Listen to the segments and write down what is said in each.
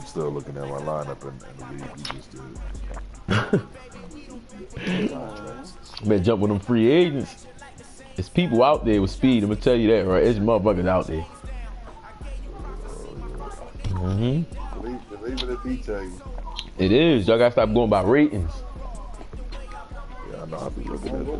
still looking at my lineup in the league you just did. Better jump with them free agents. There's people out there with speed. I'm gonna tell you that, right? There's motherfuckers out there. Believe it if he tell you. It is. Y'all gotta stop going by ratings. Yeah, I know. I be looking at this.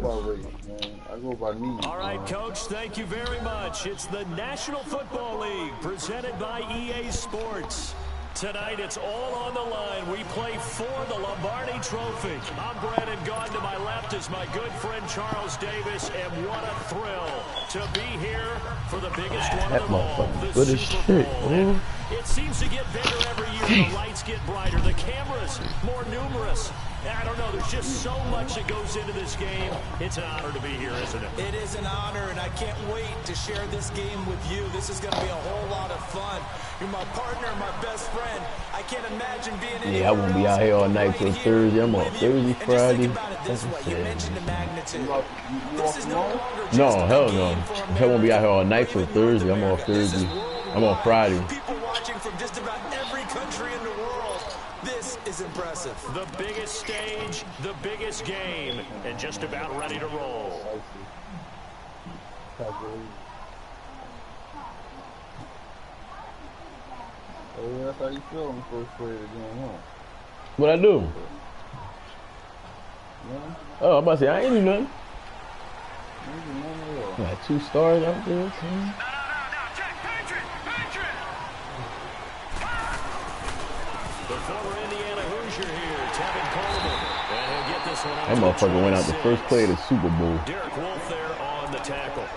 I go by needs. All right, Coach, thank you very much. It's the National Football League presented by EA Sports. Tonight, it's all on the line. We play for the Lombardi Trophy. I'm Brandon Gaudin. To my left is my good friend Charles Davis, and what a thrill to be here for the biggest one of them all, the Super Bowl. It seems to get bigger every year. The lights get brighter. The cameras more numerous. I don't know. There's just so much that goes into this game. It's an honor to be here, isn't it? It is an honor, and I can't wait to share this game with you. This is going to be a whole lot of fun. You're my partner, my best friend. I can't imagine being in. Yeah, I won't be out here all night till Thursday. I'm off Thursday, Friday. You mentioned the magnitude. No, hell no. I won't be out here all night till Thursday. I'm off Thursday. I'm on Friday. People watching from just about every country in the world. This is impressive. The biggest stage, the biggest game, and just about ready to roll. Oh, that's how you feel on the first play of the game, huh? What I do? Yeah. Oh, I'm about to say, I ain't do nothing. Got 2 stars out there. No, check, Patriot! The former Indiana Hoosier here, Tevin Coleman. And he'll get this one out. That motherfucker went out the first play of the Super Bowl. Derek Wolfe there on the tackle.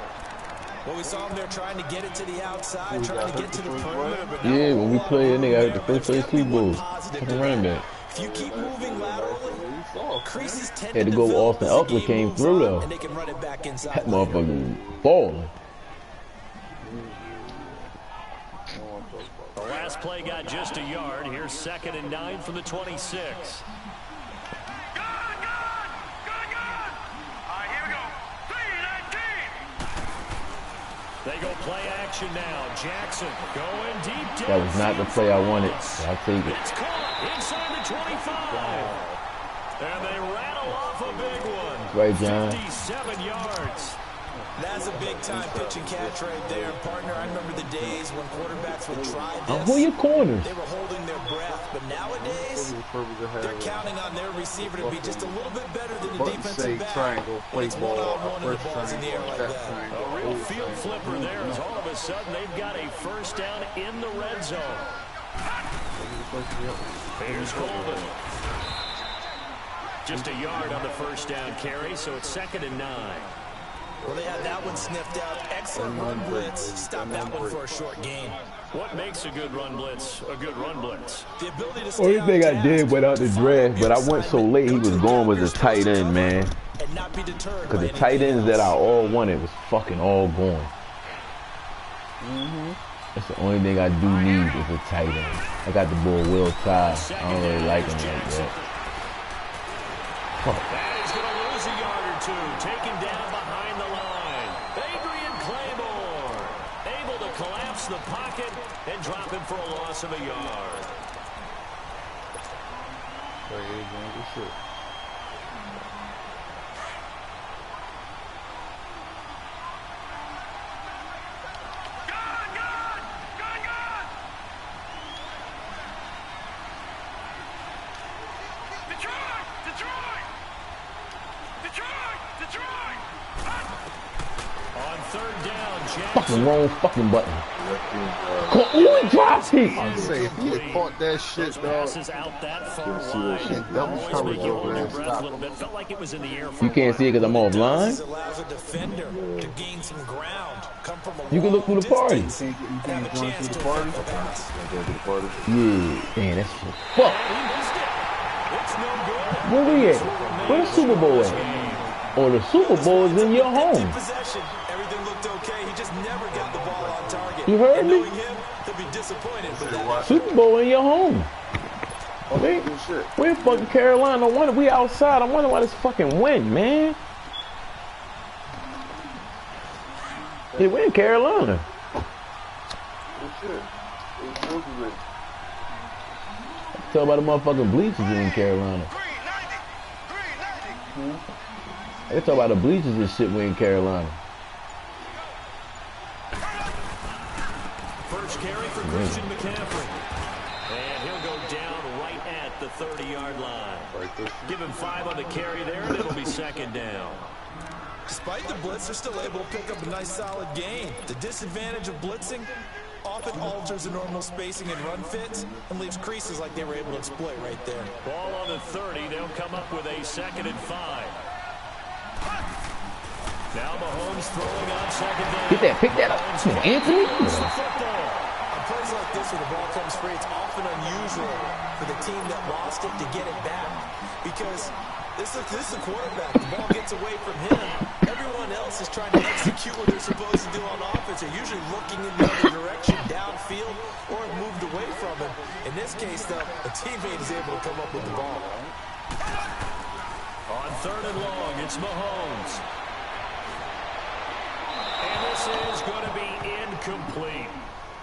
Well, we saw him there trying to get it to the outside, trying to get to the perimeter. But yeah, when we played, that nigga had the first play of the Super Bowl. Fucking running back. If you keep moving laterally, creases tend Had to go Austin Eckler came through though. and they can run it back inside. That motherfucker balling. The last play got just a yard. Here's 2nd and 9 from the 26. They go play action now. Jackson going deep. That was not the play I wanted. So I'll take it. It's caught inside the 25. And they rattle off a big one. Right, John. 57 yards. That's a big-time pitch and catch right there, partner. I remember the days when quarterbacks would try this. Who are your corners? They were holding their breath, but nowadays they're counting on their receiver to be just a little bit better than the defensive back. Triangle, play ball, one-on-one and the ball's in the air like that. A real field flipper there as all of a sudden they've got a first down in the red zone. Here's Coleman. Just a yard on the first down carry, so it's 2nd and 9. Well, they had that one sniffed out. Excellent run blitz. Stop that one for a short gain. What makes a good run blitz a good run blitz? The ability to stay Only thing I on did task, without the draft, but I went so late he was going with the tight end, man. and not be deterred Because by the tight anything ends that I else. all wanted was fucking all gone. That's the only thing I do need is a tight end. I got the boy Will Ty. I don't really like him like that. Fuck. That is going to lose a yard or two. Taken down behind the line. Adrian Claymore able to collapse the pocket and drop him for a loss of a yard. On 3rd down, Jackson. Fucking wrong fucking button. Ooh, dropped it. I say, if he had caught that shit, dog. Passes out that far wide. Double Always coverage make you over hold there. your breath a Stop little bit. Felt like it was in the air for You can't see it because I'm offline. This allows a defender to gain some ground, come from a You can look through the party. distance, and have a chance to affect the pass. Yeah, damn, that shit. Fuck. He missed it. It's no good. Where we at? Where the Super Bowl at? Or the Super Bowl is in your home. Possession. Everything looked okay. He just never got the ball on target. You heard and me? knowing him, he'll be disappointed with that. Super Bowl in your home. We're fucking Carolina. No wonder we outside. I wonder why this fucking win, man. Hey, we're in Carolina. Tell about the motherfucking bleachers in Carolina. They talk about the bleachers and shit we in Carolina. First carry for Christian McCaffrey. And he'll go down right at the 30-yard line. Give him 5 on the carry there, and it'll be second down. Despite the blitz, they're still able to pick up a nice solid gain. The disadvantage of blitzing often alters the normal spacing and run fits and leaves creases like they were able to exploit right there. Ball on the 30. They'll come up with a 2nd and 5. Now Mahomes throwing on 2nd down. Pick that up. Anthony. On plays like this where the ball comes free, it's often unusual for the team that lost it to get it back because this is a quarterback. The ball gets away from him. Everyone else is trying to execute what they're supposed to do on offense. They're usually looking in the other direction, downfield, or have moved away from him. In this case, though, a teammate is able to come up with the ball. On 3rd and long, it's Mahomes. And this is going to be incomplete.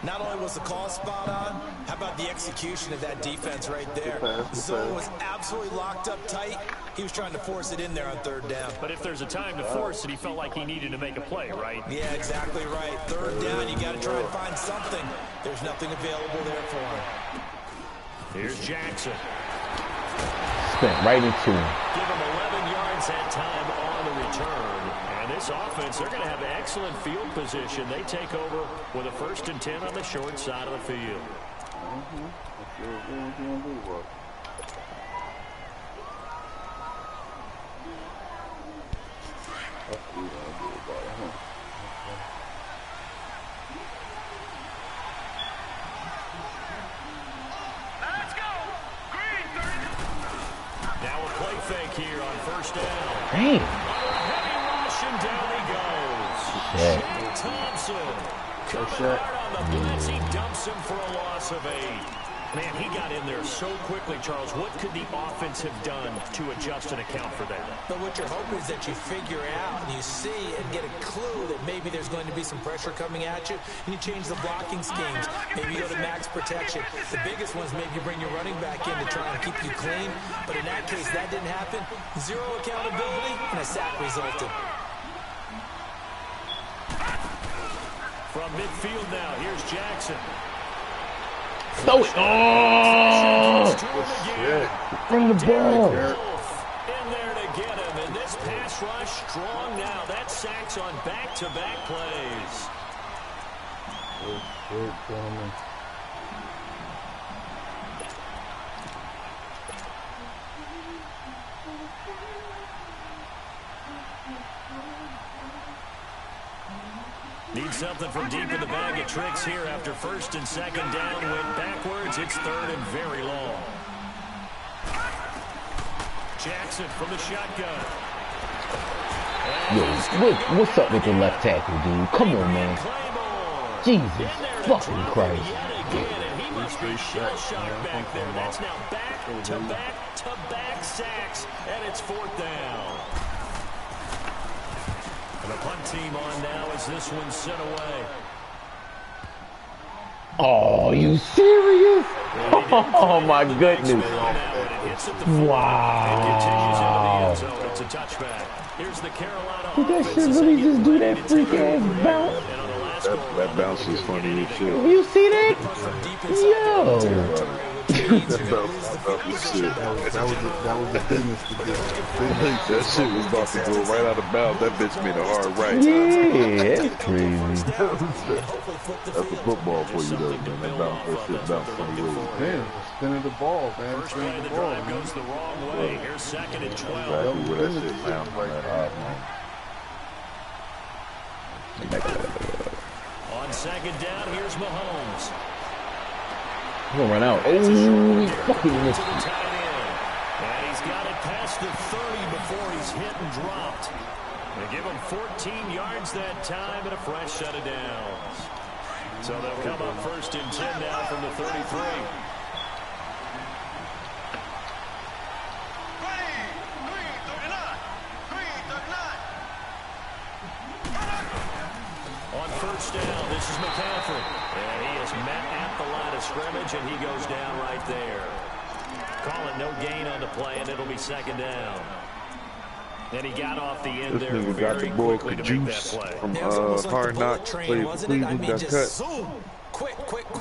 Not only was the call spot on, how about the execution of that defense right there? The zone was absolutely locked up tight. He was trying to force it in there on 3rd down. But if there's a time to force it, he felt like he needed to make a play, right? Yeah, exactly right. 3rd down, you got to try and find something. There's nothing available there for him. Here's Jackson. Spent right into him. Give him 11 yards that time on the return. And this offense, they're going to have excellent field position. They take over with a 1st and 10 on the short side of the field. Now a play fake here on 1st down. Damn. Heavy rush and down he goes. Yeah. Shaq Thompson coming hard on the blitz. He dumps him for a loss of 8. Man, he got in there so quickly, Charles. What could the offense have done to adjust and account for that? But what you're hoping is that you figure out and you see and get a clue that maybe there's going to be some pressure coming at you, and you change the blocking schemes. Maybe you go to max protection. The biggest ones, maybe you bring your running back in to try and keep you clean. But in that case, that didn't happen. 0 accountability, and a sack resulted. From midfield now, here's Jackson. Throw it. Oh! Bring the ball. In there to get him, and this pass rush strong now. That sacks on back-to-back plays. Need something from deep in the bag of tricks here after 1st and 2nd down. Went backwards. It's 3rd and very long. Jackson from the shotgun. Yo, what's up with the left tackle, dude? Come on, man. Jesus fucking Christ. He must be shell-shocked back there. That's now back-to-back-to-back sacks, and it's 4th down. And the punt team on now as this one's sent away. Oh, you serious? Oh, my goodness. Wow. It's a touchback. Here's the Carolina Did that shit really just do that freak ass bounce? That bounce is funny as shit. You see that? Yo. That was the business to do. That shit was about to go right out of bounds. That bitch made a hard right. Yeah, that's crazy. That's a football for you, though, man. That bounce, that shit bounced funny ways. Man, spinning the ball, man. First play of the drive goes the wrong way. Here's 2nd and 12. Exactly where that shit bounced right now. On 2nd down, here's Mahomes. He's gonna run out. Oh, he fucking missed. To the tight end. And he's got it past the 30 before he's hit and dropped. They give him 14 yards that time and a fresh set of downs. So they'll come up 1st and 10 now from the 33. On 1st down, this is McCaffrey. And he is met at the line of scrimmage, and he goes down right there. Call it no gain on the play, and it'll be second down. And he got off the end This there nigga got the very boy quickly to make that juice play. from Yeah, it was almost like the Hard bullet Knocks. train, Played for wasn't it? I Cleveland, mean, got just cut. zoom. Quick,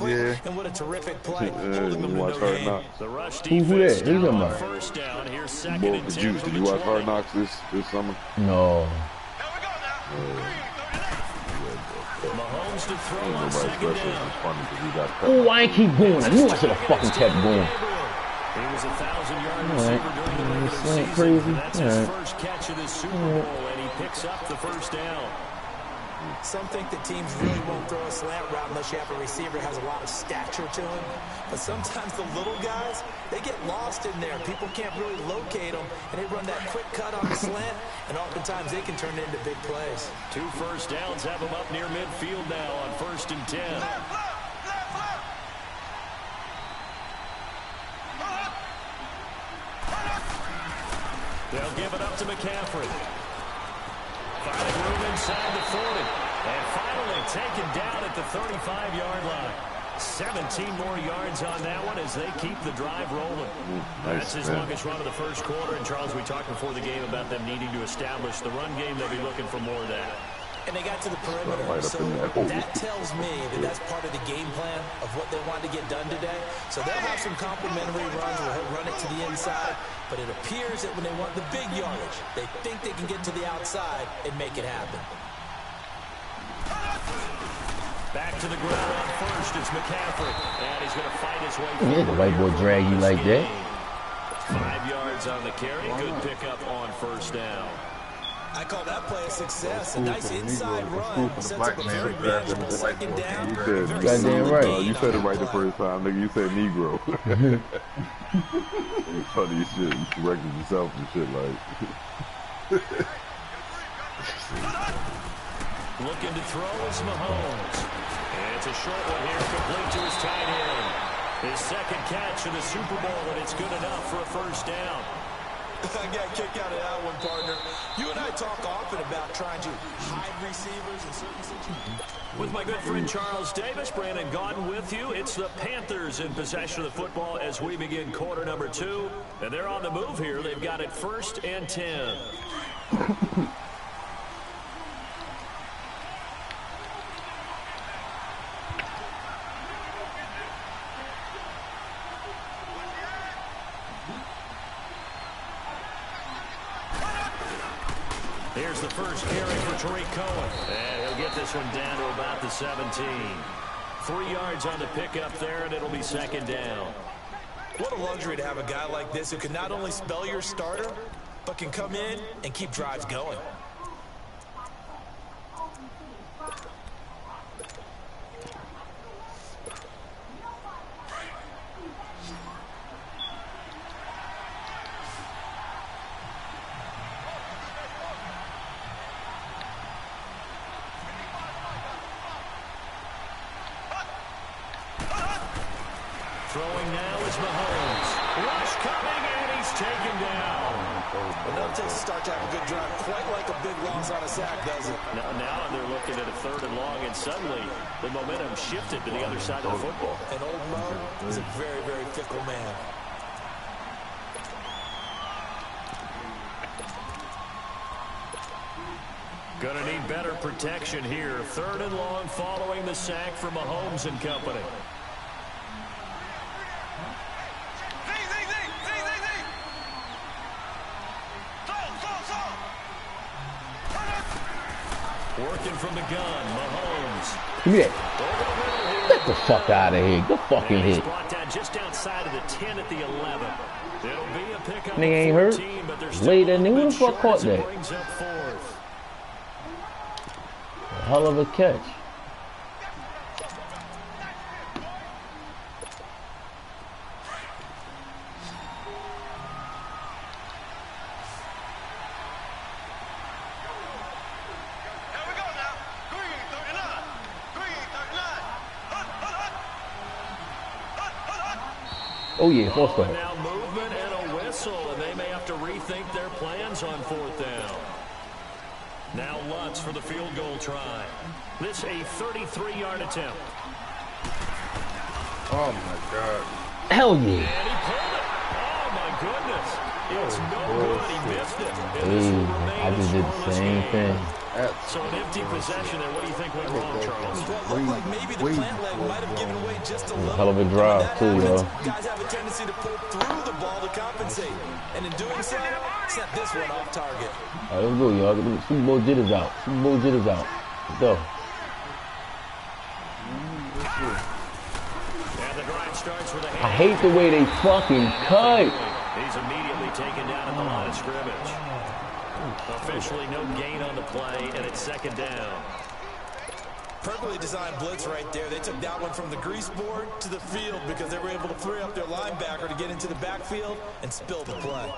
Yeah. and what a terrific play. Holding You them to watch no Hard gain. Knocks? The rush Who defense that? Who down you on talking first down. Here's The second boy and for 10 juice. from Did the you watch 20. Hard Knocks this summer? No. Mahomes to throw Ain't on nobody second special. down. It's funny because he got cut. Oh, I ain't keep going. I knew I should have fucking kept going. He was a 1,000-yard All right. receiver during the regular This ain't season. crazy. That's All his right. first catch of the Super Bowl, and he picks up the first down. Some think that teams really won't throw a slant route unless you have a receiver who has a lot of stature to him. But sometimes the little guys, they get lost in there. People can't really locate them, and they run that quick cut on the slant, and oftentimes they can turn it into big plays. 2 first downs have him up near midfield now on 1st and 10. They'll give it up to McCaffrey. Finding room inside the 40. And finally taken down at the 35-yard line. 17 more yards on that one as they keep the drive rolling. That's his longest run of the first quarter. And, Charles, we talked before the game about them needing to establish the run game. They'll be looking for more of that. And they got to the perimeter, Right up so in there. that tells me that that's part of the game plan of what they want to get done today. So they'll have some complimentary runs where he'll run it to the inside, but it appears that when they want the big yardage, they think they can get to the outside and make it happen. Back to the ground on first, it's McCaffrey, and he's going to fight his way Yeah, the white boy drag you like that. 5 yards on the carry, good pickup on first down. I call that play a success. A nice inside run. for the Sets black up a man. very manageable second down. You said, Goddamn right. You said it right the first time, nigga. You said Negro. It's funny as shit. You corrected yourself and shit like. Looking to throw is Mahomes. And it's a short one here, complete to his tight end. His second catch in the Super Bowl, and it's good enough for a first down. I got a kick out of that one, partner. You and I talk often about trying to hide receivers in certain situations. With my good friend Charles Davis, Brandon Gaudin with you. It's the Panthers in possession of the football as we begin quarter number 2. And they're on the move here. They've got it 1st and 10. Here's the first carry for Tariq Cohen. And he'll get this one down to about the 17. 3 yards on the pickup there, and it'll be second down. What a luxury to have a guy like this who can not only spell your starter, but can come in and keep drives going. Throwing now is Mahomes. Rush coming, and he's taken down. It doesn't take a start to have a good drive, quite like a big loss on a sack, does it? Now they're looking at a 3rd and long, and suddenly the momentum shifted to the other side of the football. And old Mo is a very, very fickle man. Gonna need better protection here. 3rd and long following the sack for Mahomes and company. Working from the gun, Mahomes. Give me that. Get the fuck out of here. Go fucking He's hit. brought down just outside of the 10 at the 11. It'll be a pickup Nigga ain't hurt. 14, but they're Lay still that nigga. Who the short fuck caught as it that? brings up 4th. Hell of a catch. Oh yeah, first off. Now movement and a whistle, and they may have to rethink their plans on 4th down. Now Lutz for the field goal try. This a 33-yard attempt. Oh my God. Hell yeah. And he pulled it. It's no good. He missed it. And this Hey, will I remain just a did the scoreless same game. thing. So an empty possession there. What do you think went wrong, Charles? Well, it looked like maybe the plant leg might have given way just a little. Hell of a And when drive, that too, happens, yo. guys have a tendency to pull through the ball to compensate. And in doing so, set this one off target. All right, let's go, y'all. Get the Super Bowl jitters out. Super Bowl jitters out. Let's go. And the drive starts with a hand. I hate the way they fucking cut. He's immediately taken down at the line of scrimmage. Officially no gain on the play, and it's second down. Perfectly designed blitz right there. They took that one from the grease board to the field because they were able to free up their linebacker to get into the backfield and spill the play.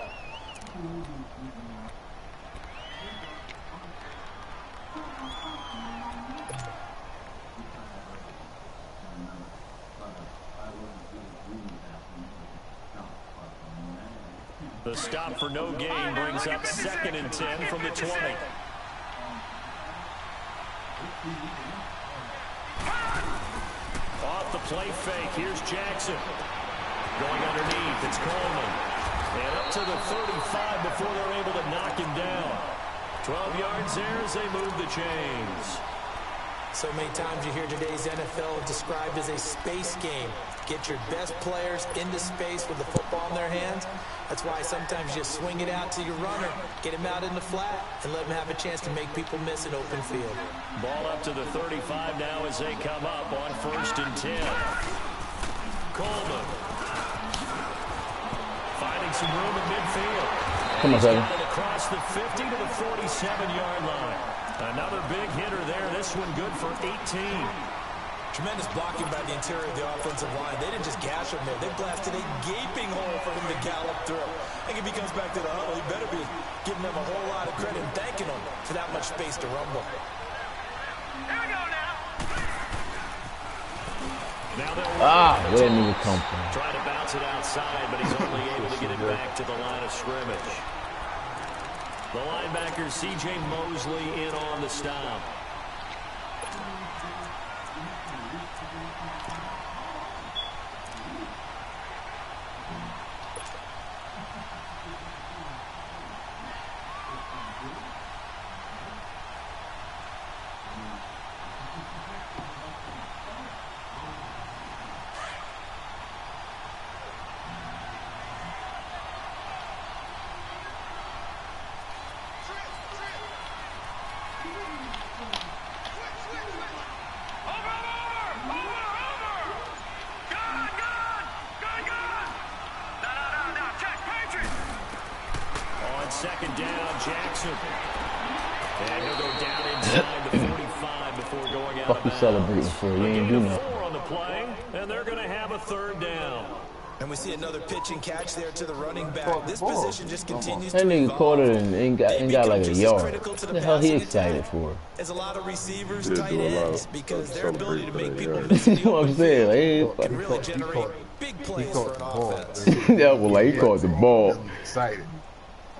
The stop for no gain brings up 2nd and 10 from the 20. Off the play fake. Here's Jackson. Going underneath. It's Coleman. And up to the 35 before they're able to knock him down. 12 yards there as they move the chains. So many times you hear today's NFL described as a space game. Get your best players into space with the football in their hands. That's why sometimes you just swing it out to your runner, get him out in the flat, and let him have a chance to make people miss an open field. Ball up to the 35 now as they come up on 1st and 10. Coleman finding some room in midfield. Come on, Seven. Across the 50 to the 47-yard line. Another big hitter there. This one good for 18. Tremendous blocking by the interior of the offensive line. They didn't just gash him there. They blasted a gaping hole for him to gallop through. I think if he comes back to the huddle, he better be giving them a whole lot of credit and thanking them for that much space to rumble. Here we go now. Where did he come from? Trying to bounce it outside, but he's only able to get it back to the line of scrimmage. The linebacker, C.J. Mosley, in on the stop. Second down, Jackson. And he'll go down inside the 45 before going out. Fuck you celebrating for? You ain't do nothing. 4 on the play, and they're going to have a 3rd down. And we see another pitch and catch there to the running back. This position just continues That to nigga evolve. caught it and ain't got like a Just as yard. critical to What the hell he passing excited attack for? as a lot of receivers, Yeah, tight do a lot ends, of because their ability to make celebrate people that, miss the You know what I'm open saying? field Like, he ain't can really He generate caught- big He plays caught for the an ball. offense. Yeah, well, like, he caught the ball. Excited.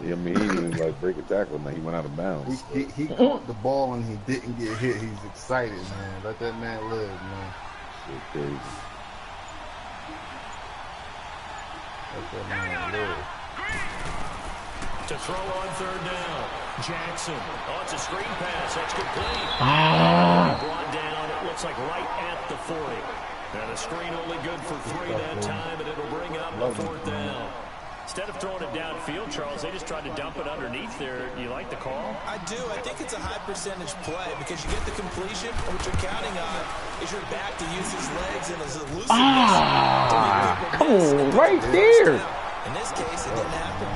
Yeah, I mean, he didn't like break a tackle. Now he went out of bounds. He caught the ball and he didn't get hit. He's excited, man. Let that man live, man. Shit crazy. Let that man live. To throw on 3rd down, Jackson. Oh, it's a screen pass. That's complete. Brought down, it looks like right at the 40. And a screen only good for 3 that time, and it'll bring up a 4th down. Instead of throwing it downfield, Charles, they just tried to dump it underneath there. Do you like the call? I do. I think it's a high percentage play because you get the completion, and what you're counting on is your back to use his legs and his elusiveness. Come on, right there. In this case, it didn't happen.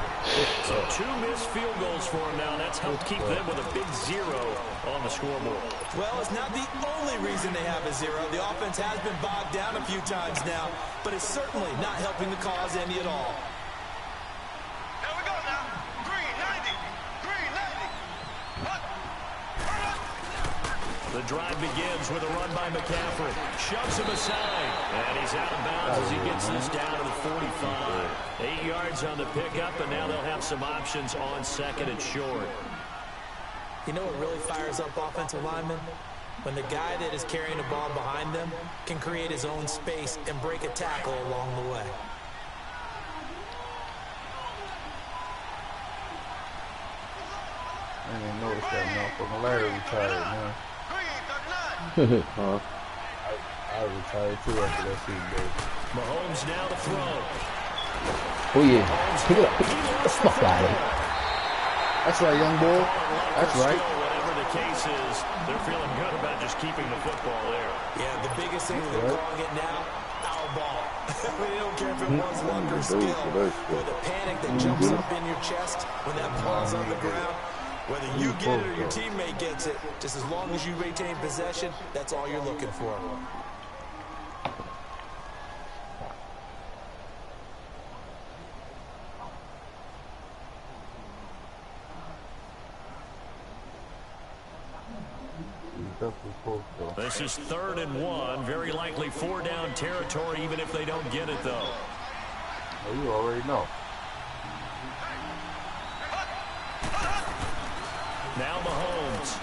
So 2 missed field goals for him now. That's helped keep them with a big 0 on the scoreboard. Well, it's not the only reason they have a 0. The offense has been bogged down a few times now, but it's certainly not helping the cause any at all. The drive begins with a run by McCaffrey. Shoves him aside. And he's out of bounds as he gets this down to the 45. 8 yards on the pickup, and now they'll have some options on 2nd and short. You know what really fires up offensive linemen? When the guy that is carrying the ball behind them can create his own space and break a tackle along the way. That motherfucking Larry retired, man. Huh? I retired too after that season, baby. Mahomes now to throw. Oh yeah. Pick it up. Pick the fuck out of here. That's right, young boy. That's right. Whatever the case is, they're feeling good about just keeping the football there. Yeah, the biggest thing they're calling it now, our ball. They don't care if it was luck or skill, or the panic that jumps up in your chest when that ball's on the ground. Whether you get it or your teammate gets it, just as long as you retain possession, that's all you're looking for. This is 3rd and 1. Very likely 4-down territory, even if they don't get it, though. Oh, you already know. Now Mahomes.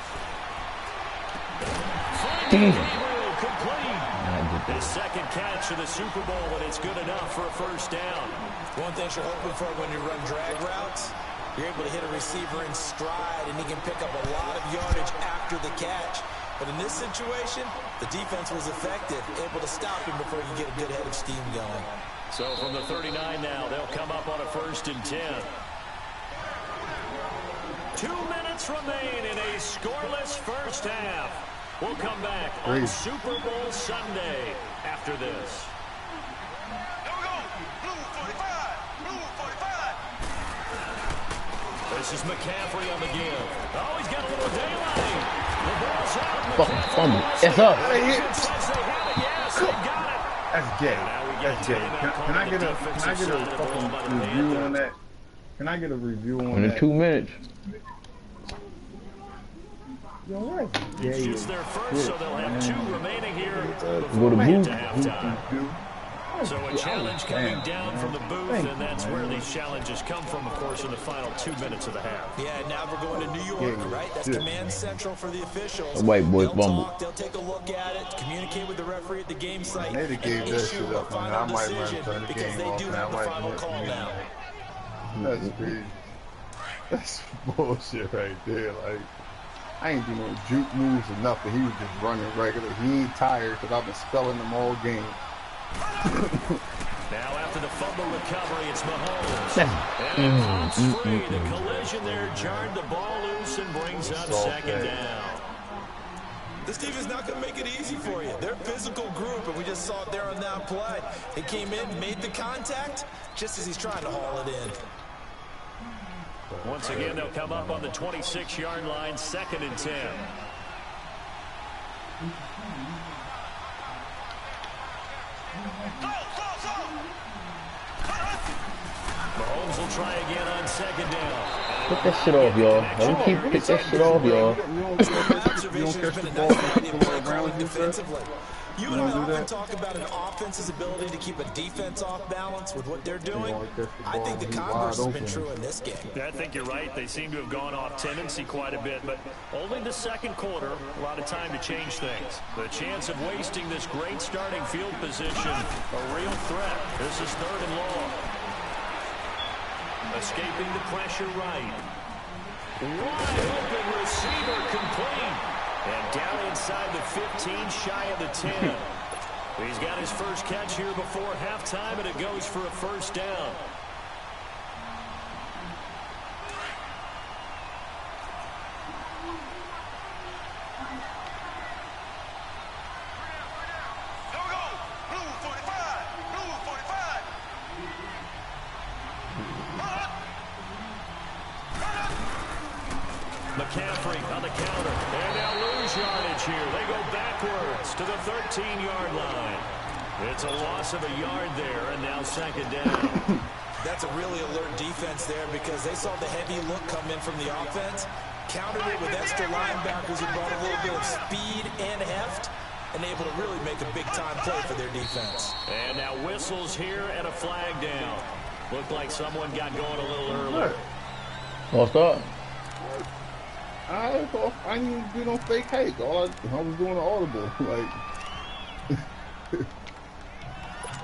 Complete. His second catch of the Super Bowl, and it's good enough for a first down. One thing you're hoping for when you run drag routes, you're able to hit a receiver in stride, and he can pick up a lot of yardage after the catch. But in this situation, the defense was effective, able to stop him before you get a good head of steam going. So from the 39 now, they'll come up on a 1st and 10. 2 minutes remain in a scoreless first half. We'll come back on Super Bowl Sunday after this. Here we go. Blue 45. Blue 45. This is McCaffrey on the give. Oh, he's got a little daylight. The ball's out. Fucking fumble. It's up. Yes, they got it. That's gay. That's gay. Can I get a fucking review on that? Can I get a review on that? In 2 minutes. Yo, that's gay. It's their first, so they'll have 2 remaining here Go before to we get booth. to halftime. So a challenge coming down from the booth, and that's where these challenges come from, of course, in the final 2 minutes of the half. Yeah, now we're going to New York, right? That's command central for the officials. The white boy They'll fumble. talk, they'll take a look at it, communicate with the referee at the game site, They and gave that issue shit a up, man. final I might run decision turn the because game they off, do man. have I the might final miss call the now. That's crazy. That's bullshit right there. Like, I ain't do no juke moves or nothing. He was just running regular. He ain't tired because I've been spelling them all game. Now after the fumble recovery, it's Mahomes. And it's free. The collision there jarred the ball loose and brings up 2nd down. This team is not going to make it easy for you. They're a physical group, and we just saw it there on that play. He came in, made the contact, just as he's trying to haul it in. Once again, they'll come up on the 26-yard line, 2nd and 10. Mahomes will try again on 2nd down. Pick that shit off, y'all. Let him keep pick that shit off, y'all. You and I often talk about an offense's ability to keep a defense off balance with what they're doing. I think the converse has been true in this game. I think you're right. They seem to have gone off tendency quite a bit, but only the 2nd quarter, a lot of time to change things. The chance of wasting this great starting field position, a real threat. This is 3rd and long. Escaping the pressure right. Wide open receiver complete. And down inside the 15, shy of the 10. He's got his first catch here before halftime, and it goes for a first down. Here we go. Blue 45. Blue 45. McCaffrey on the counter. And they'll lose yardage here. They go backwards to the 13-yard line. It's a loss of a yard there, and now 2nd down. That's a really alert defense there because they saw the heavy look come in from the offense, countered it with extra linebackers who brought a little bit of speed and heft, and able to really make a big-time play for their defense. And now whistles here and a flag down. Looked like someone got going a little early. All start. I didn't do no fake hate. I was doing an audible. Like,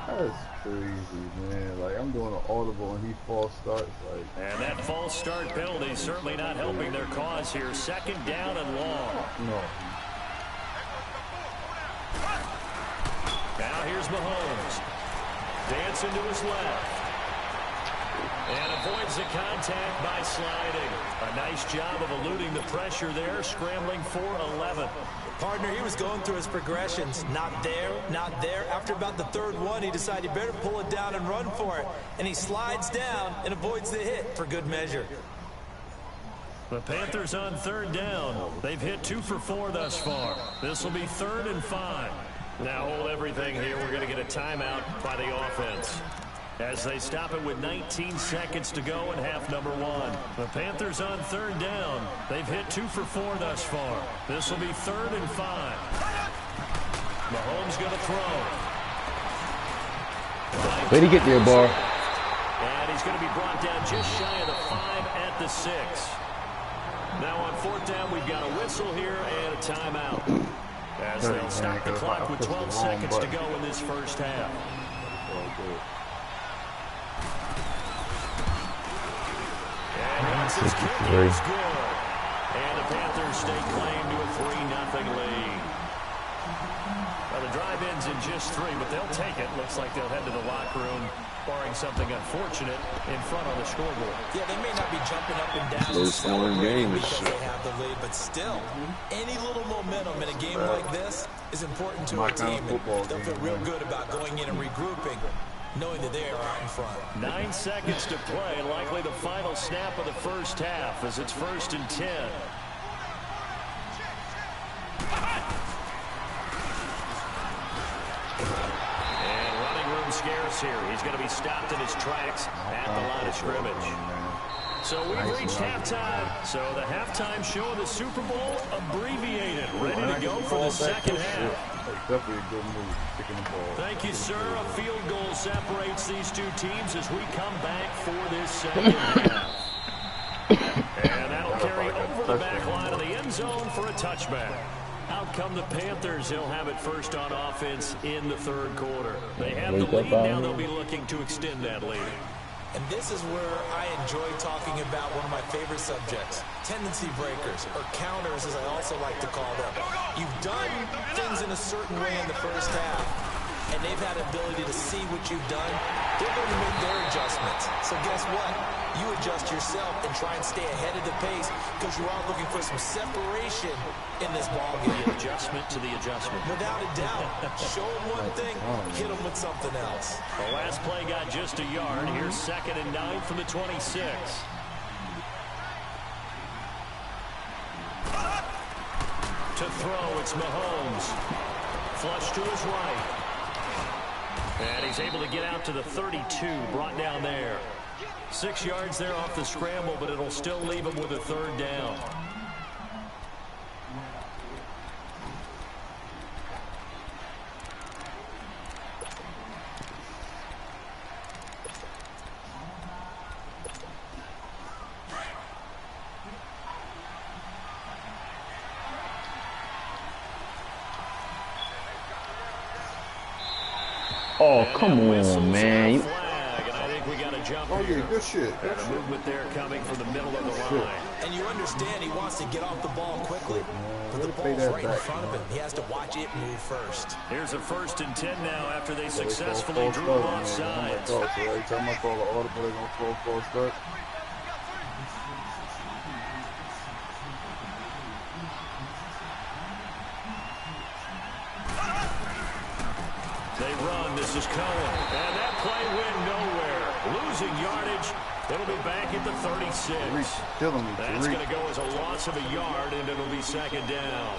that was crazy, man. Like, I'm doing an audible and he false starts. Like, And that false start penalty certainly not helping their cause here. Second down and long. no. Now here's Mahomes. Dancing to his left. And avoids the contact by sliding. A nice job of eluding the pressure there, scrambling for 11. Partner, he was going through his progressions. Not there, not there. After about the third one, he decided he better pull it down and run for it. And he slides down and avoids the hit for good measure. The Panthers on third down. They've hit 2 for 4 thus far. This will be 3rd and 5. Now hold everything here. We're going to get a timeout by the offense, as they stop it with 19 seconds to go in half number 1. The Panthers on third down. They've hit 2 for 4 thus far. This will be 3rd and 5. Mahomes going to throw. Way to get there, Bar. And he's going to be brought down just shy of the 5 at the 6. Now on 4th down, we've got a whistle here and a timeout, as they'll stop the clock with 12 seconds to go in this first half. And Hudson's kick is good. And the Panthers stake claim to a 3-0 lead. Well, the drive ends in just 3, but they'll take it. Looks like they'll head to the locker room, barring something unfortunate in front on the scoreboard. Yeah, they may not be jumping up and down Low scoring game. because they have the lead, but still, any little momentum in a game like this is important to a team. They'll feel real good about going in and regrouping, knowing that they are out in front. 9 seconds to play, likely the final snap of the first half, as it's 1st and 10. And running room scarce here. He's going to be stopped in his tracks at the line of scrimmage. So we've reached halftime. So the halftime show of the Super Bowl abbreviated, ready to go for the second half. Definitely a good move, kicking the ball. Thank you, sir. A field goal separates these two teams as we come back for this second half. And that'll carry over the back line of the end zone for a touchback. Out come the Panthers. He'll have it first on offense in the third quarter. They have the lead. Now they'll be looking to extend that lead. And this is where I enjoy talking about one of my favorite subjects, tendency breakers, or counters as I also like to call them. You've done things in a certain way in the first half, and they've had the ability to see what you've done. They're going to make their adjustments. So guess what? You adjust yourself and try and stay ahead of the pace, because you are looking for some separation in this ballgame. The adjustment to the adjustment. Without a doubt. Show them one thing, hit them with something else. The last play got just a yard. Here's 2nd and 9 from the 26. To throw, it's Mahomes. Flush to his right. And he's able to get out to the 32, brought down there. 6 yards there off the scramble, but it'll still leave him with a 3rd down. Oh, come on, man. Oh, yeah, good shit. Good shit. Movement there coming from the middle of the line. And you understand he wants to get off the ball quickly. But the ball's right in front of him. He has to watch it move first. Here's a 1st and 10 now after they successfully drew him off sides. So every time I call an audible, they're going to throw a false start. They run. This is Cohen. And that play went nowhere. Losing yardage. It'll be back at the 36. That's going to go as a loss of a yard, and it'll be 2nd down.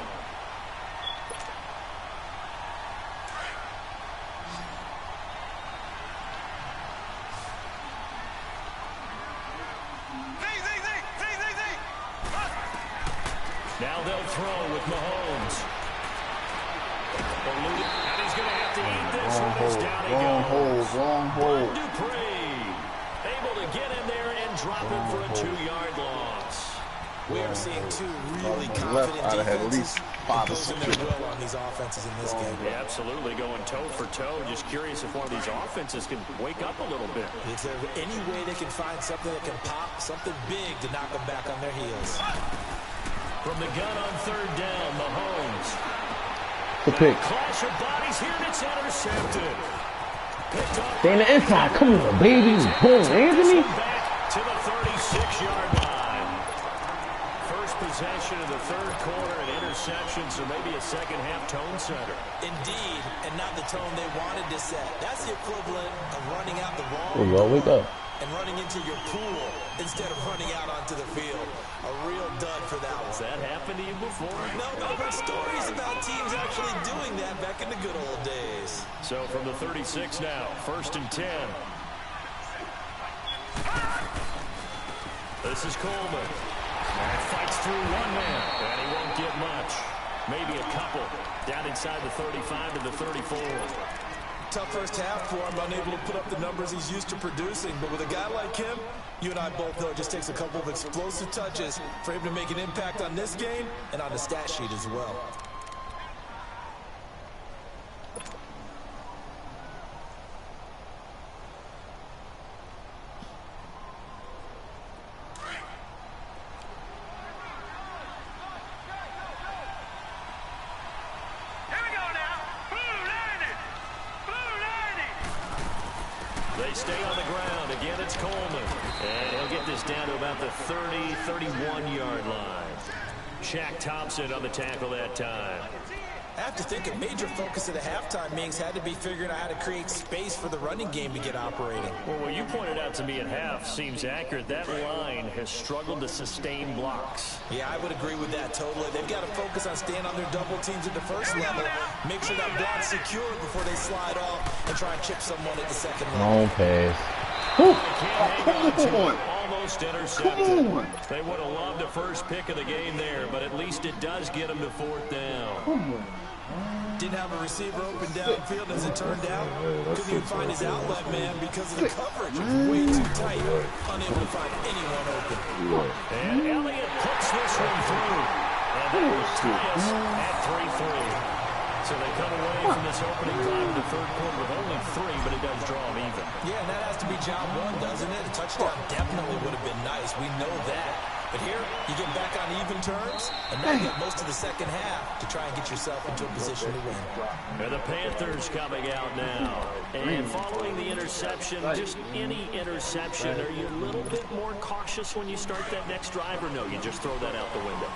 Now they'll throw with Mahomes. And he's going to have to eat this one as down he goes. Wrong hold. Dupree able to get in there and drop him for a 2-yard loss. We are seeing two really Left, confident I'd have had at defenses. least 5 or Imposing 6. their will on these offenses in this game. Yeah, absolutely, going toe for toe. Just curious if one of these offenses can wake up a little bit. Is there any way they can find something that can pop, something big to knock them back on their heels? From the gun on third down, Mahomes. The pick. Clash of bodies here, and it's intercepted. Picked up. Stay in the inside. Come on, baby. Boom, Anthony. Back to the 36-yard line. First possession of the third quarter, an interception, so maybe a second-half tone setter. Indeed, and not the tone they wanted to set. That's the equivalent of running out the wrong Oh, well, wake up. and running into your pool instead of running out onto the field. A real dud for that one. Has that happened to you before? No, I've heard stories about teams actually doing that back in the good old days. So from the 36 now, 1st and 10. This is Coleman. And fights through one man, and he won't get much. Maybe a couple. Down inside the 35 to the 34. Tough first half for him, unable to put up the numbers he's used to producing. But with a guy like him, you and I both know it just takes a couple of explosive touches for him to make an impact on this game and on the stat sheet as well. They stay on the ground. Again, it's Coleman. And he'll get this down to about the 30, 31-yard line. Shaq Thompson on the tackle that time. I have to think a major focus of the halftime meetings had to be figuring out how to create space for the running game to get operating. Well, what you pointed out to me at half seems accurate. That line has struggled to sustain blocks. Yeah, I would agree with that totally. They've got to focus on staying on their double teams at the first level, make sure that block's secure before they slide off and try and chip someone at the second level. Long pass. Come on. Almost intercepted. They would have loved the first pick of the game there, but at least it does get them to 4th down. Didn't have a receiver open downfield as it turned out. Couldn't even find his outlet man because of the coverage was way too tight. Unable to find anyone open. And Elliott puts this one through. And that will tie us at 3-3. So they come away from this opening drive in the third quarter with only 3, but it does draw them even. Yeah, and that has to be job one, doesn't it? A touchdown definitely would have been nice. We know that. But here, you get back on even terms, and now you get most of the second half to try and get yourself into a position to win. And the Panthers coming out now. And following the interception, just any interception, are you a little bit more cautious when you start that next drive, or no, you just throw that out the window?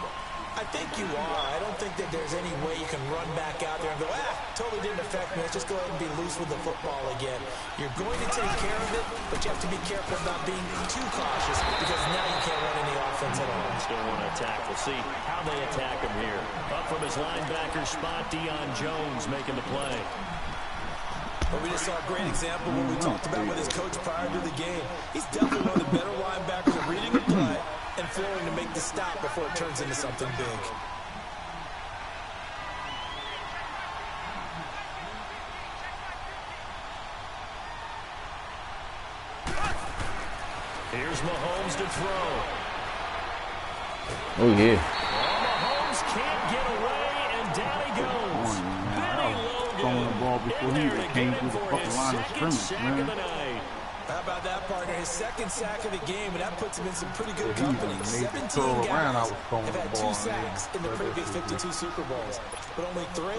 I think you are. I don't think that there's any way you can run back out there and go, totally didn't affect me. Let's just go ahead and be loose with the football again. You're going to take care of it, but you have to be careful about being too cautious because now you can't run any offense at all. Still want to attack. We'll see how they attack him here. Up from his linebacker spot, Deion Jones making the play. But we just saw a great example of what we talked about with his coach prior to the game. He's definitely one of the better linebackers at reading the play and flowing to make the stop before it turns into something big. Here's Mahomes to throw. Oh, yeah. Mahomes can't get away, and down he goes. Benny Logan the ball before in he there even to came get him through the for his fucking line of second scrimmage, sack man. of the night. How about that, partner? His second sack of the game, and that puts him in some pretty good company. Made 17 the throw around, I guys was throwing have the had ball 2 sacks in the previous 52 Super Bowls, but only 3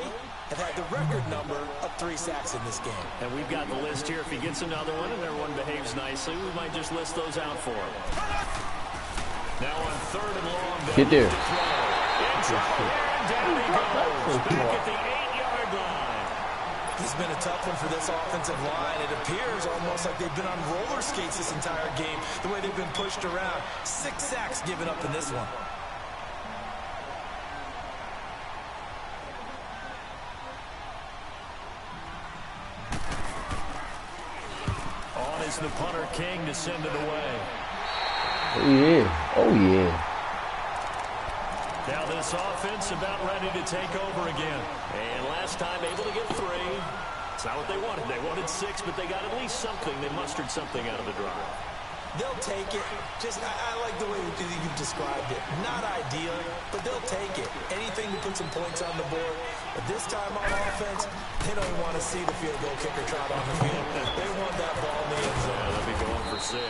have had the record number of 3 sacks in this game. And we've got the list here. If he gets another one and everyone behaves nicely, we might just list those out for him. Now on 3rd and long. Get there. In trouble, and down he goes. Back at the 8-yard line. This has been a tough one for this offensive line. It appears almost like they've been on roller skates this entire game, the way they've been pushed around. 6 sacks given up in this one. On is the punter King to send it away. Oh, yeah. Oh, yeah. Now this offense about ready to take over again. And last time able to get 3. It's not what they wanted. They wanted 6, but they got at least something. They mustered something out of the drive. They'll take it. I like the way you've described it. Not ideal, but they'll take it. Anything to put some points on the board. But this time on offense, they don't even want to see the field goal kicker trot on the field. They want that ball in the end zone. Yeah, they'll be going for 6.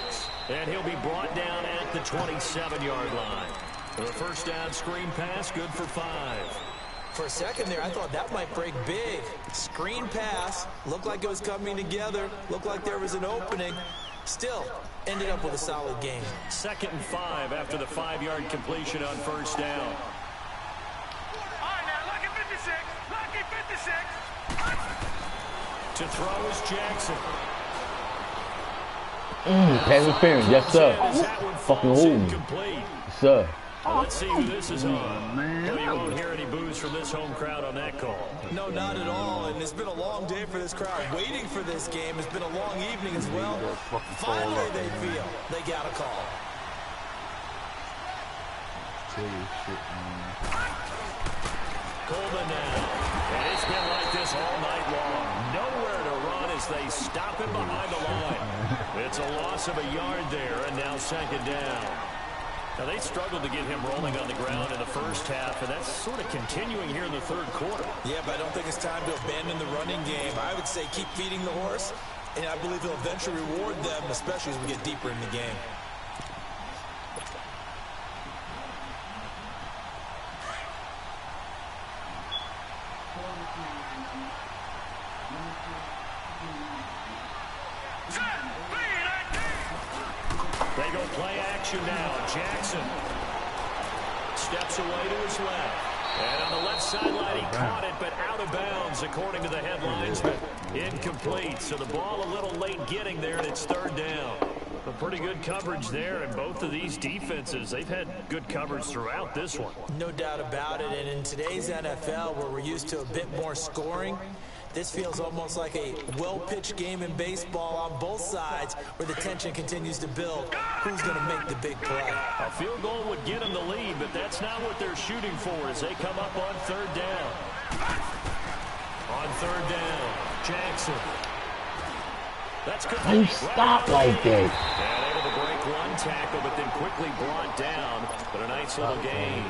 And he'll be brought down at the 27-yard line. The first down screen pass, good for 5. For a second there, I thought that might break big. Screen pass, looked like it was coming together, looked like there was an opening. Still, ended up with a solid game. 2nd and 5 after the 5-yard completion on first down. All right, now, lucky 56. Lucky 56. To throw is Jackson. Pass interference, yes sir. Fucking hold me. Yes, sir. Let's see who this is on. Man, Well, you won't hear any boos from this home crowd on that call. No, not at all. And it's been a long day for this crowd waiting for this game. It's been a long evening as well. Finally, they feel they got a call. Tell you shit, man. Coleman now. And it's been like this all night long. Nowhere to run as they stop him behind the line. It's a loss of a yard there, and now 2nd down. Now, they struggled to get him rolling on the ground in the first half, and that's sort of continuing here in the 3rd quarter. Yeah, but I don't think it's time to abandon the running game. I would say keep feeding the horse, and I believe he'll eventually reward them, especially as we get deeper in the game. They go play action now. Jackson steps away to his left. And on the left sideline, he caught it, but out of bounds, according to the headlines. Incomplete, so the ball a little late getting there, and it's 3rd down. But pretty good coverage there, and both of these defenses, they've had good coverage throughout this one. No doubt about it, and in today's NFL, where we're used to a bit more scoring, this feels almost like a well-pitched game in baseball on both sides where the tension continues to build. Who's going to make the big play? A field goal would get them the lead, but that's not what they're shooting for as they come up on 3rd down. On 3rd down, Jackson. That's good. How you stop like that? And able to break one tackle, but then quickly brought down. But a nice little gain.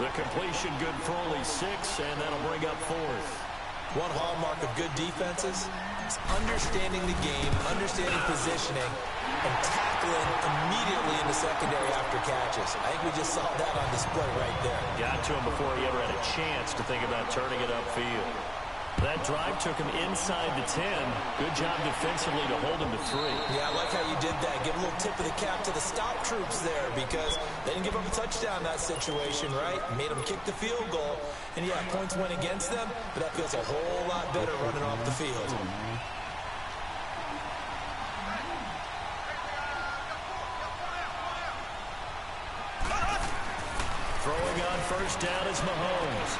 The completion good for only 6, and that'll bring up 4th. One hallmark of good defenses is understanding the game, understanding positioning, and tackling immediately in the secondary after catches. I think we just saw that on display right there. Got to him before he ever had a chance to think about turning it upfield. That drive took him inside the 10. Good job defensively to hold him to 3. Yeah, I like how you did that. Give a little tip of the cap to the stop troops there because they didn't give up a touchdown in that situation, right? Made them kick the field goal. And, yeah, points went against them, but that feels a whole lot better running off the field. Throwing on first down is Mahomes.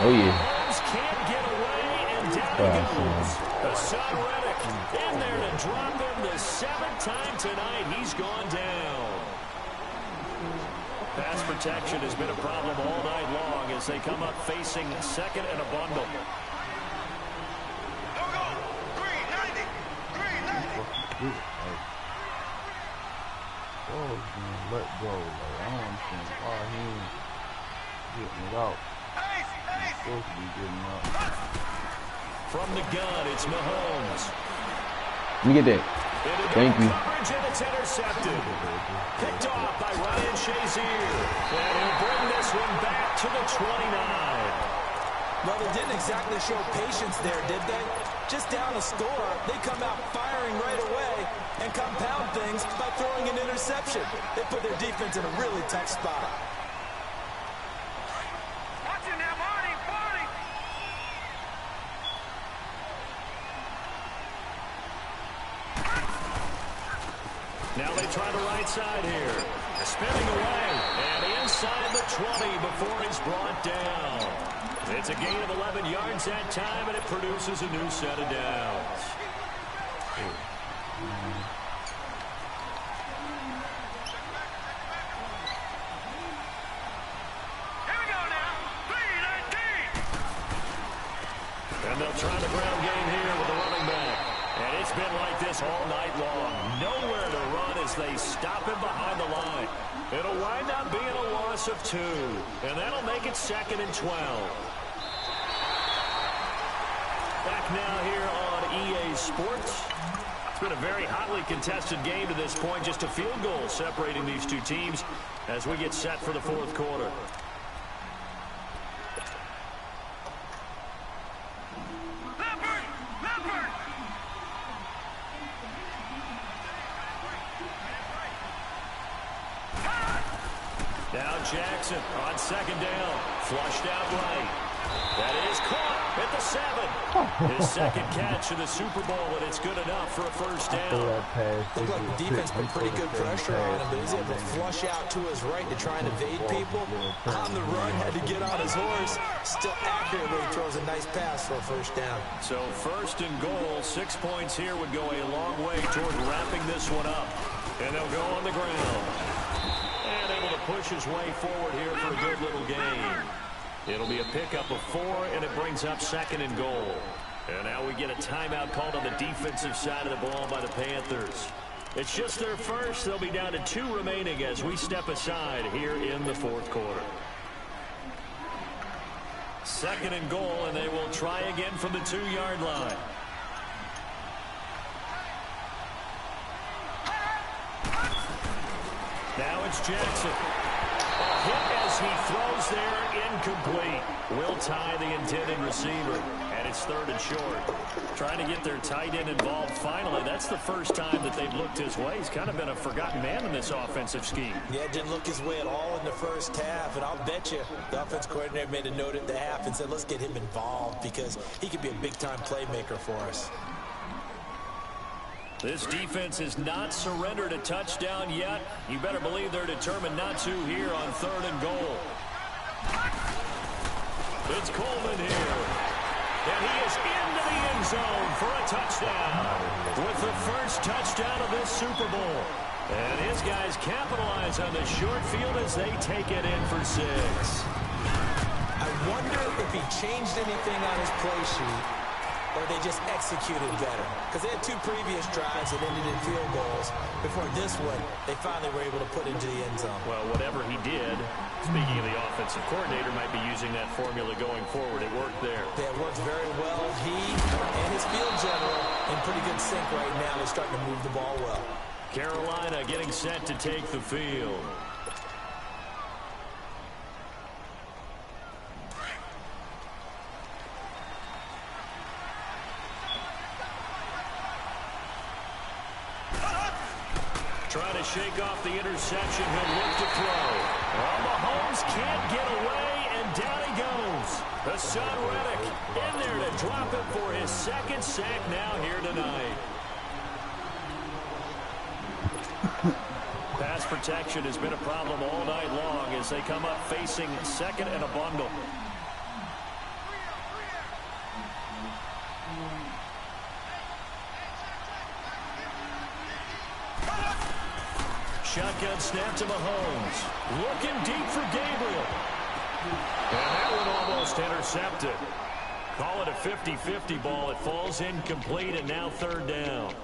Oh yeah. Mahomes can't get away, and down he goes. Hassan Reddick in there to drop him the 7th time tonight. He's gone down. Pass protection has been a problem all night long as they come up facing 2nd and a bundle. No go. Green 90. Green 90. Oh, he's gonna let go. Like, I don't understand why he ain't getting it out. He's supposed to be getting out. From the gun, it's Mahomes. Let me get that. Thank you. Coverage, and it's intercepted. Picked off by Ryan Shazier. And he'll bring this one back to the 29. Well, they didn't exactly show patience there, did they? Just down a score, they come out firing right away and compound things by throwing an interception. They put their defense in a really tough spot. Watch it now, Marty. Marty. Now they try the right side here. Spinning away. And inside the 20 before he's brought down. It's a gain of 11 yards that time, and it produces a new set of downs. Here we go now. 3-19. And they'll try the ground game here with the running back. And it's been like this all night long. Nowhere to run as they stop him behind the line. It'll wind up being a loss of 2, and that'll make it 2nd and 12. Back now here on EA Sports. It's been a very hotly contested game to this point. Just a field goal separating these two teams as we get set for the 4th quarter. Now Jackson on 2nd down. Flushed out right. That is caught at the 7. His 2nd catch of the Super Bowl, and it's good enough for a 1st down. Looked like the defense put pretty good pressure on him, but he's able to flush out to his right to try and evade people. On the run, had to get on his horse. Still accurately throws a nice pass for a 1st down. So 1st and goal, 6 points here would go a long way toward wrapping this one up. And they'll go on the ground. And able to push his way forward here for a good little gain. It'll be a pickup of 4, and it brings up 2nd and goal. And now we get a timeout called on the defensive side of the ball by the Panthers. It's just their first. They'll be down to 2 remaining as we step aside here in the 4th quarter. 2nd and goal, and they will try again from the 2-yard line. Now it's Jackson. A hit as he throws there, incomplete. Will tie the intended receiver, and it's 3rd and short. Trying to get their tight end involved finally. That's the first time that they've looked his way. He's kind of been a forgotten man in this offensive scheme. Yeah, didn't look his way at all in the 1st half, and I'll bet you the offense coordinator made a note at the half and said, let's get him involved because he could be a big-time playmaker for us. This defense has not surrendered a touchdown yet. You better believe they're determined not to here on 3rd and goal. It's Coleman here. And he is into the end zone for a touchdown with the first touchdown of this Super Bowl. And his guys capitalize on the short field as they take it in for 6. I wonder if he changed anything on his play sheet or they just executed better. Because they had 2 previous drives that ended in field goals. Before this one, they finally were able to put into the end zone. Well, whatever he did, speaking of the offensive coordinator, might be using that formula going forward. It worked there. Yeah, it worked very well. He and his field general in pretty good sync right now. They're starting to move the ball well. Carolina getting set to take the field. Trying to shake off the interception. He'll look to throw. Well, Mahomes can't get away, and down he goes. Hassan Reddick in there to drop it for his 2nd sack now here tonight. Pass protection has been a problem all night long as they come up facing 2nd and a bundle. Shotgun snap to Mahomes. Looking deep for Gabriel. And that one almost intercepted. Call it a 50-50 ball. It falls incomplete, and now 3rd down.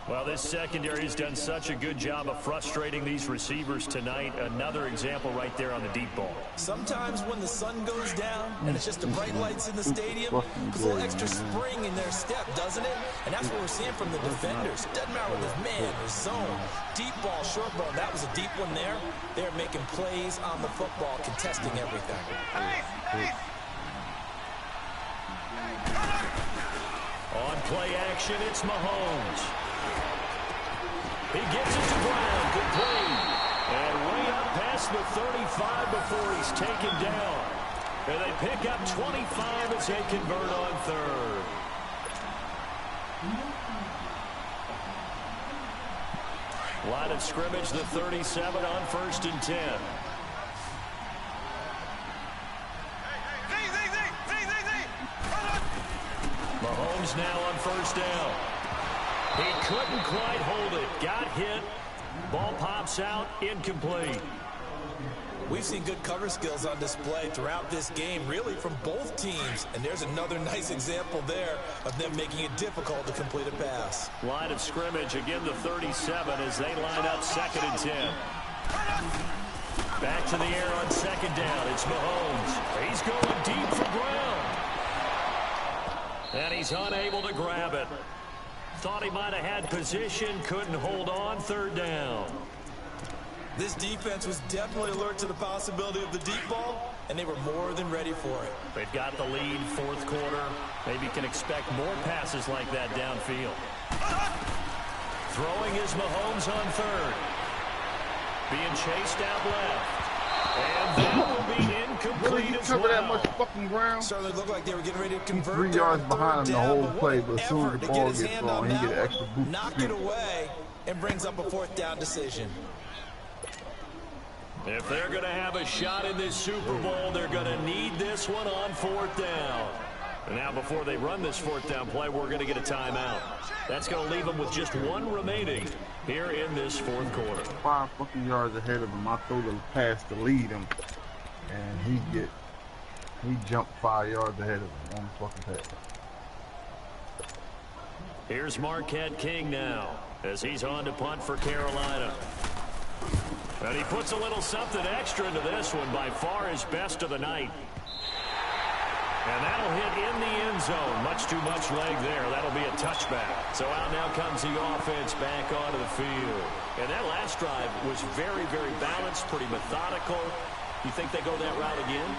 Well, this secondary has done such a good job of frustrating these receivers tonight. Another example right there on the deep ball. Sometimes when the sun goes down and it's just the bright lights in the stadium, there's a little extra spring in their step, doesn't it? And that's what we're seeing from the defenders. Doesn't matter whether it's man or zone. Deep ball, short ball. That was a deep one there. They're making plays on the football, contesting everything. On play action, it's Mahomes. He gets it to Brown. Good play. And way up past the 35 before he's taken down. And they pick up 25 as they convert on 3rd. Line of scrimmage, the 37 on 1st and 10. Mahomes now on 1st down. He couldn't quite hold it. Got hit. Ball pops out. Incomplete. We've seen good cover skills on display throughout this game, really from both teams. And there's another nice example there of them making it difficult to complete a pass. Line of scrimmage, again the 37 as they line up 2nd and 10. Back to the air on 2nd down. It's Mahomes. He's going deep for ground. And he's unable to grab it. Thought he might have had position, couldn't hold on. 3rd down. This defense was definitely alert to the possibility of the deep ball, and they were more than ready for it. They've got the lead, 4th quarter. Maybe can expect more passes like that downfield. Throwing is Mahomes on 3rd. Being chased out left. And that will be incomplete as cover that well. much fucking ground. Certainly looked like they were getting ready to convert. 3 yards behind him the whole play, but as soon as the ball gets gets thrown, he get an extra boost. Knocked it away and brings up a 4th down decision. If they're going to have a shot in this Super Bowl, they're going to need this one on 4th down. And now before they run this 4th down play, we're going to get a timeout. That's going to leave them with just 1 remaining here in this 4th quarter. 5 fucking yards ahead of him. I threw the pass to lead him, and he jumped 5 yards ahead of him on the fucking pass. Here's Marquette King now as he's on to punt for Carolina. And he puts a little something extra into this one, by far his best of the night. And that'll hit in the end zone. Much too much leg there. That'll be a touchback. So out now comes the offense back onto the field. And that last drive was very, very balanced, pretty methodical. You think they go that route again?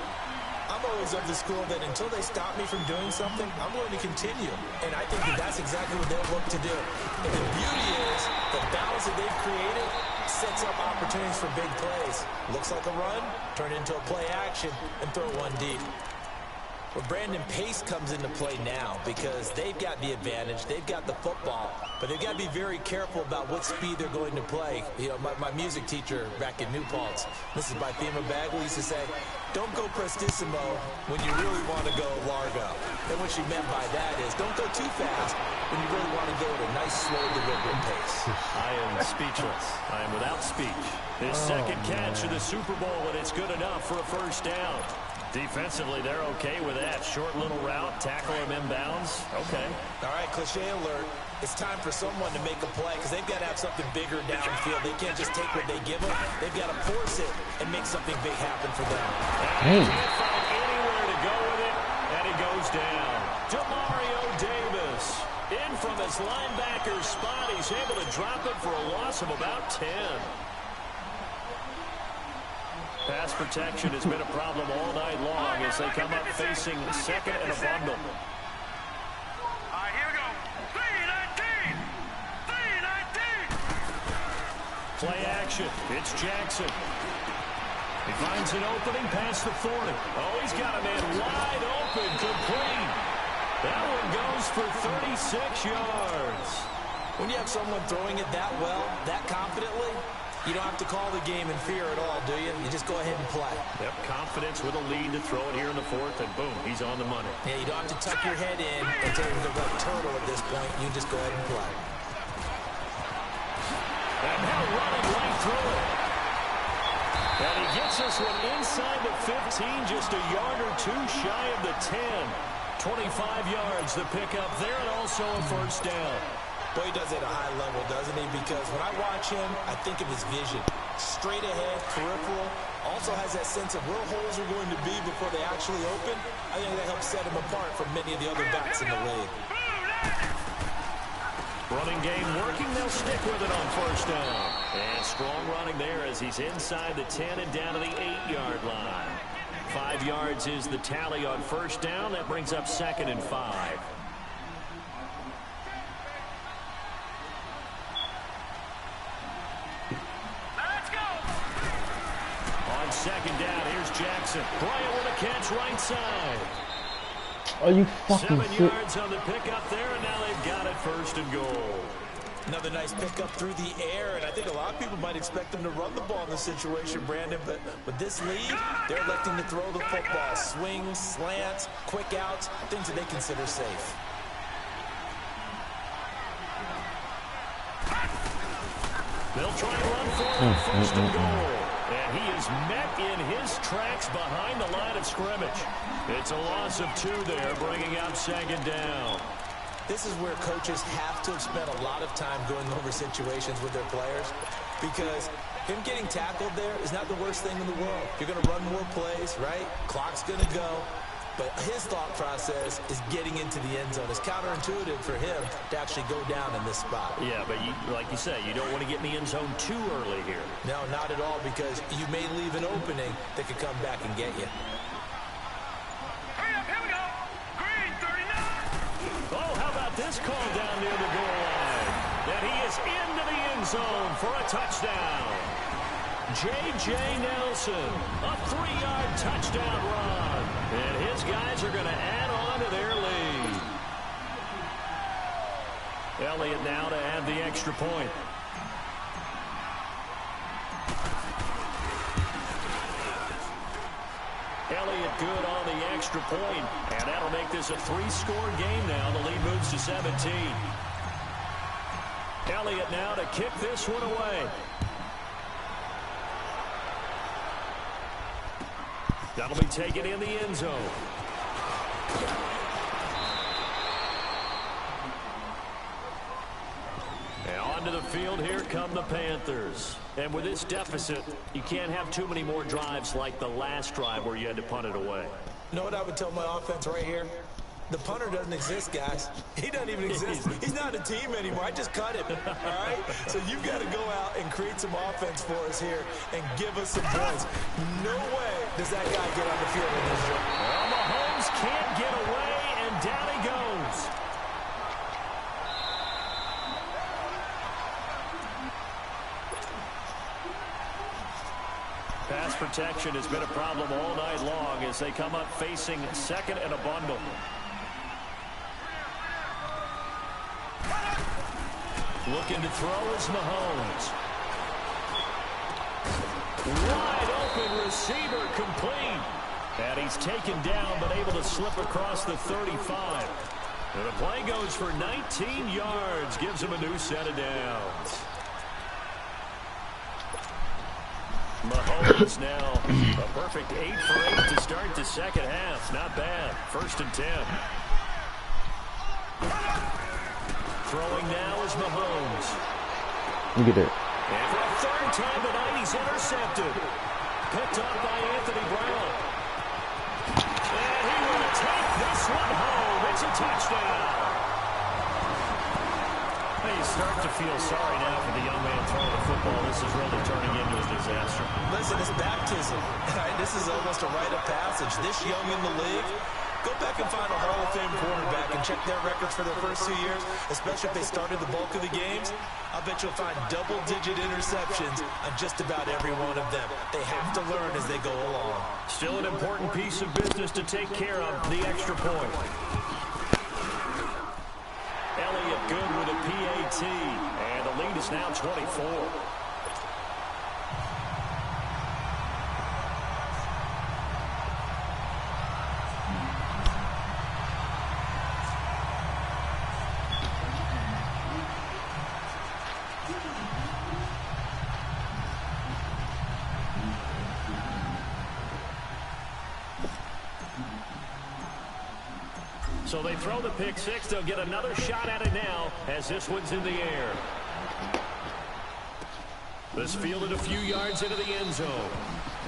I'm always of the school that until they stop me from doing something, I'm going to continue. And I think that that's exactly what they'll look to do. And the beauty is the balance that they've created sets up opportunities for big plays. Looks like a run, turn into a play action, and throw one deep. Well, Brandon, pace comes into play now because they've got the advantage. They've got the football, but they've got to be very careful about what speed they're going to play. You know, my music teacher back in New Paltz, Mrs. Bythema Bagley, used to say, don't go prestissimo when you really want to go largo. And what she meant by that is don't go too fast when you really want to go at a nice, slow, deliberate pace. I am speechless. I am without speech. His second catch in the Super Bowl, and it's good enough for a 1st down. Defensively, they're okay with that. Short little route, tackle him inbounds. Okay. All right, cliche alert. It's time for someone to make a play because they've got to have something bigger downfield. They can't just take what they give them. They've got to force it and make something big happen for them. And he can't find anywhere to go with it, and he goes down. Demario Davis in from his linebacker spot. He's able to drop it for a loss of about 10. Pass protection has been a problem all night long as they come up facing 2nd and a bundle. All right, here we go. 3-19. 3-19. Play action. It's Jackson. He finds an opening past the 40. Oh, he's got a man wide open, complete. That one goes for 36 yards. When you have someone throwing it that well, that confidently, you don't have to call the game in fear at all, do you? You just go ahead and play. Yep, confidence with a lead to throw it here in the 4th, and boom, he's on the money. Yeah, you don't have to tuck your head in and take the right total at this point. You just go ahead and play. And now running right through it. And he gets this one inside the 15, just a yard or 2 shy of the 10. 25 yards the pickup there, and also a 1st down. Boy, he does it at a high level, doesn't he? Because when I watch him, I think of his vision. Straight ahead, peripheral. Also has that sense of where holes are going to be before they actually open. I think that helps set him apart from many of the other backs in the league. Running game working. They'll stick with it on 1st down. And strong running there as he's inside the 10 and down to the 8-yard line. 5 yards is the tally on 1st down. That brings up 2nd and 5. On 2nd down, here's Jackson. Bryant with a catch right side. Are you fucking 7 sick? yards on the pickup there, and now they've got it 1st and goal. Another nice pickup through the air, and I think a lot of people might expect them to run the ball in this situation, Brandon, but with this lead, they're electing to throw the football. Swings, slants, quick outs, things that they consider safe. They'll try and run for it, 1st and goal. And he is met in his tracks behind the line of scrimmage. It's a loss of 2 there, bringing up 2nd down. This is where coaches have to have spent a lot of time going over situations with their players, because him getting tackled there is not the worst thing in the world. You're going to run more plays, right? Clock's going to go. But his thought process is getting into the end zone. It's counterintuitive for him to actually go down in this spot. Yeah, but like you say, you don't want to get in the end zone too early here. No, not at all, because you may leave an opening that could come back and get you. Hurry up, here we go. Green 39. Oh, how about this call down near the goal line? And he is into the end zone for a touchdown. J.J. Nelson, a 3-yard touchdown run. And his guys are going to add on to their lead. Elliott now to add the extra point. Elliott good on the extra point, and that'll make this a 3-score game now. The lead moves to 17. Elliott now to kick this one away. That'll be taken in the end zone. And onto the field, here come the Panthers. And with this deficit, you can't have too many more drives like the last drive where you had to punt it away. You know what I would tell my offense right here? The punter doesn't exist, guys. He doesn't even exist. He's not a team anymore. I just cut him, all right? So you've got to go out and create some offense for us here and give us some points. No way does that guy get on the field in this job. Well, Mahomes can't get away, and down he goes. Pass protection has been a problem all night long as they come up facing 2nd and a bundle. Looking to throw is Mahomes. Wide open receiver complete. And he's taken down but able to slip across the 35. And the play goes for 19 yards. Gives him a new set of downs. Mahomes now a perfect 8 for 8 to start the second half. Not bad. 1st and 10. Throwing now is Mahomes. Look at that. And for a 3rd time tonight, he's intercepted. Picked up by Anthony Brown. And he will take this one home. It's a touchdown. Hey, you start to feel sorry now for the young man throwing the football. This is really turning into a disaster. Listen, it's baptism. Right? This is almost a rite of passage. This young in the league, go back and find a Hall of Fame quarterback and check their records for their first 2 years, especially if they started the bulk of the games. I bet you'll find double-digit interceptions on just about every one of them. They have to learn as they go along. Still an important piece of business to take care of, the extra point. Elliott good with a PAT, and the lead is now 24. So they throw the pick six. They'll get another shot at it now as this one's in the air. This fielded a few yards into the end zone.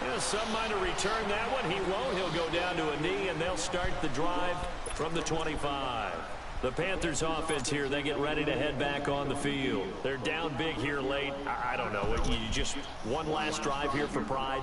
Yeah, some might have returned that one. He won't. He'll go down to a knee, and they'll start the drive from the 25. The Panthers offense here, they get ready to head back on the field. They're down big here late. I don't know. You just one last drive here for pride.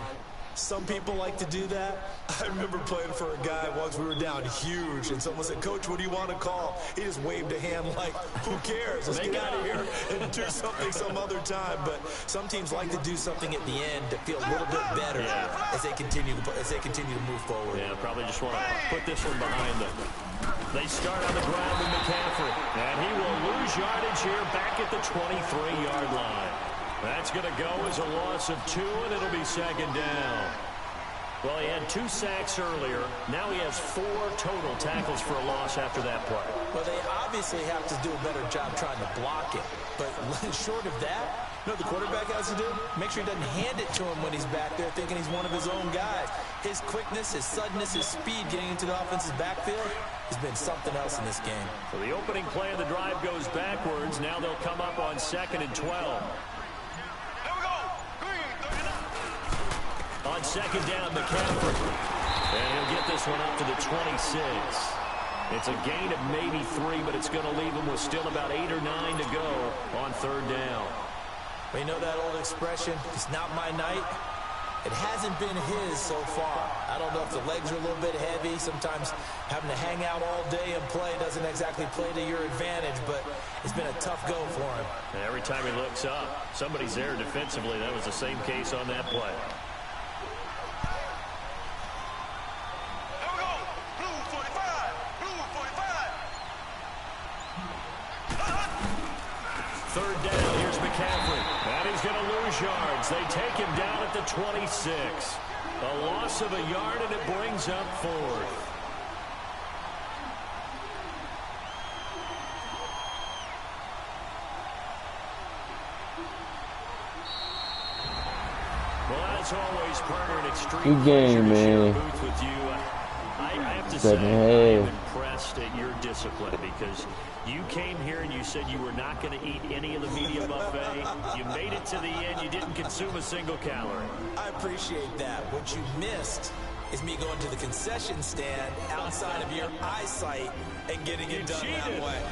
Some people like to do that. I remember playing for a guy once. We were down huge, and someone said, "Coach, what do you want to call?" He just waved a hand like, "Who cares? Let's get out of here and do something some other time." But some teams like to do something at the end to feel a little bit better as they continue to move forward. Yeah, probably just want to put this one behind them. They start on the ground with McCaffrey, and he will lose yardage here back at the 23-yard line. That's going to go as a loss of 2, and it'll be second down. Well, he had 2 sacks earlier. Now he has 4 total tackles for a loss after that play. Well, they obviously have to do a better job trying to block it. But short of that, you know what the quarterback has to do? Make sure he doesn't hand it to him when he's back there thinking he's one of his own guys. His quickness, his suddenness, his speed getting into the offense's backfield has been something else in this game. So the opening play of the drive goes backwards. Now they'll come up on 2nd and 12. On 2nd down, McCaffrey. And he'll get this one up to the 26. It's a gain of maybe 3, but it's going to leave him with still about 8 or 9 to go on 3rd down. Well, you know that old expression, it's not my night? It hasn't been his so far. I don't know if the legs are a little bit heavy. Sometimes having to hang out all day and play doesn't exactly play to your advantage, but it's been a tough go for him. And every time he looks up, somebody's there defensively. That was the same case on that play. Third down, here's McCaffrey. And he's going to lose yards. They take him down at the 26. A loss of a yard, and it brings up 4th. Well, as always, partner, an extreme good game, man. booth with you. I have to Second say, I'm half. impressed at your discipline because you came here and you said you were not going to eat any of the media buffet. You made it to the end. You didn't consume a single calorie. I appreciate that. What you missed is me going to the concession stand outside of your eyesight and getting it done that way.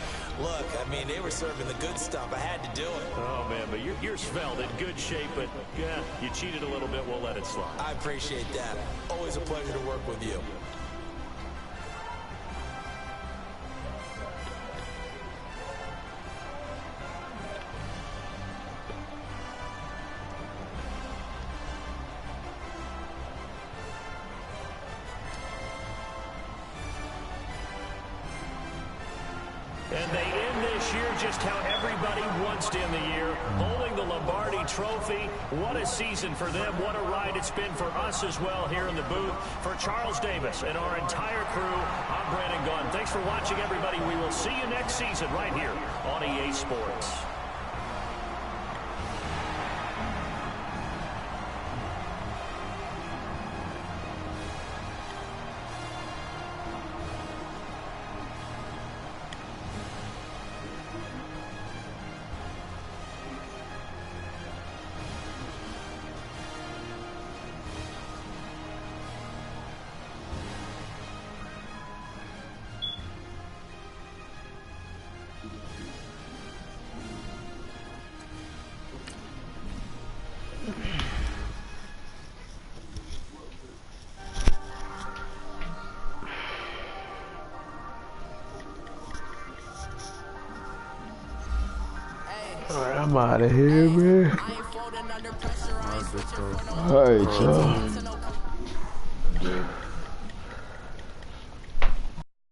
Look, I mean, they were serving the good stuff. I had to do it. Oh, man, but you're svelte, in good shape, but, yeah, you cheated a little bit. We'll let it slide. I appreciate that. Always a pleasure to work with you. And they end this year just how everybody wants to end the year, holding the Lombardi Trophy. What a season for them. What a ride it's been for us as well here in the booth. For Charles Davis and our entire crew, I'm Brandon Gunn. Thanks for watching, everybody. We will see you next season right here on EA Sports. Alright, I'm out of here, man. Alright, y'all.